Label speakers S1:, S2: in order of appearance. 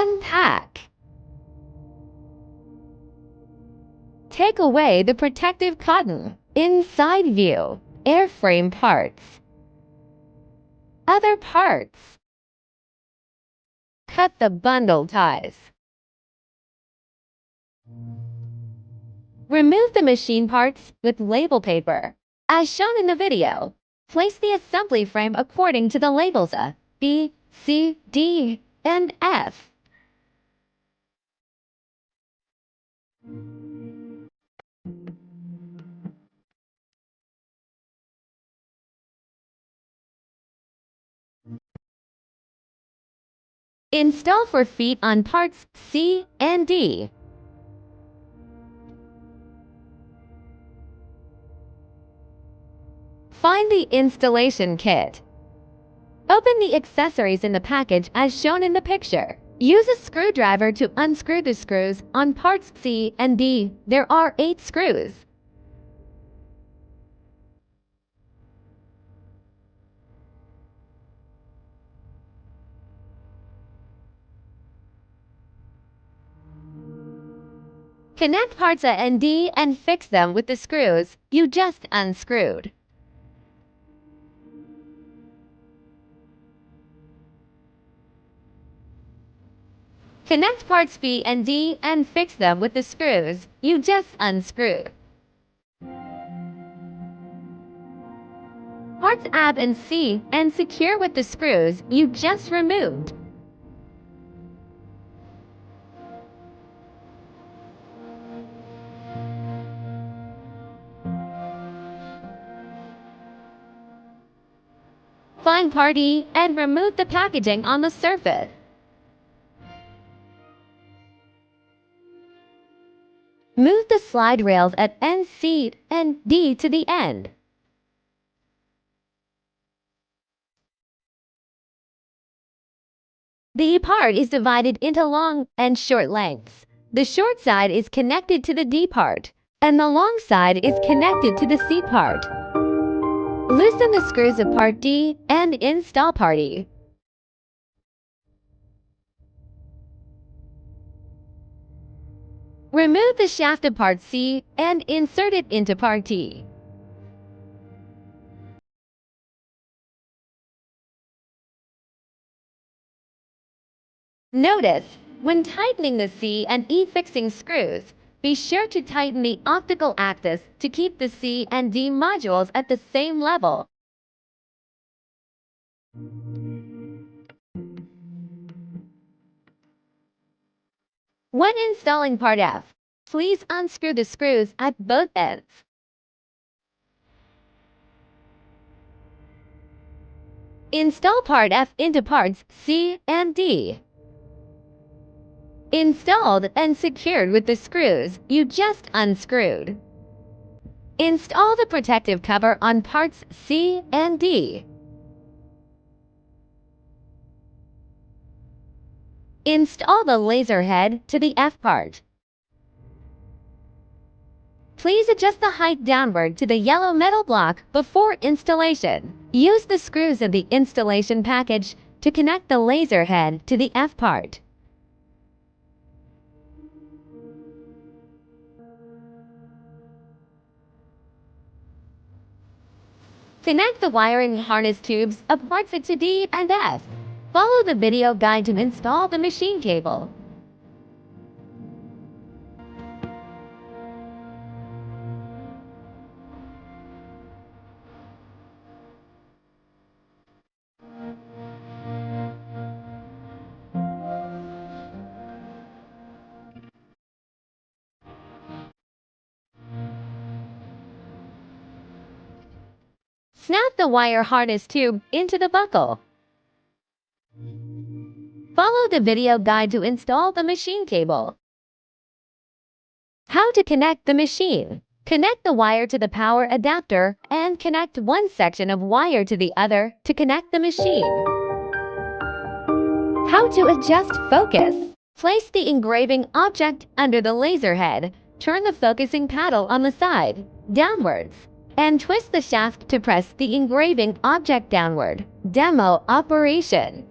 S1: Unpack. Take away the protective cotton. Inside view. Airframe parts. Other parts. Cut the bundle ties. Remove the machine parts with label paper. As shown in the video, place the assembly frame according to the labels A, B, C, D, and F. Install for feet on parts C and D. Find the installation kit. Open the accessories in the package as shown in the picture. Use a screwdriver to unscrew the screws on parts C and D. There are 8 screws. Connect parts A and D and fix them with the screws you just unscrewed. Connect parts B and D and fix them with the screws you just unscrewed. Parts A and C and secure with the screws you just removed. Find part E and remove the packaging on the surface. Move the slide rails at end C and D to the end. The part is divided into long and short lengths. The short side is connected to the D part, and the long side is connected to the C part. Loosen the screws of part D and install part E. Remove the shaft of part C and insert it into part D. Notice, when tightening the C and E fixing screws, be sure to tighten the optical axis to keep the C and D modules at the same level. When installing part F, please unscrew the screws at both ends. Install part F into parts C and D. Installed and secured with the screws you just unscrewed. Install the protective cover on parts C and D. Install the laser head to the F part. Please adjust the height downward to the yellow metal block before installation. Use the screws of the installation package to connect the laser head to the F part. Connect the wiring harness tubes of parts to D and F. Follow the video guide to install the machine cable. Snap the wire harness tube into the buckle. Follow the video guide to install the machine cable. How to connect the machine. Connect the wire to the power adapter and connect one section of wire to the other to connect the machine. How to adjust focus. Place the engraving object under the laser head. Turn the focusing paddle on the side, downwards, and twist the shaft to press the engraving object downward. Demo operation.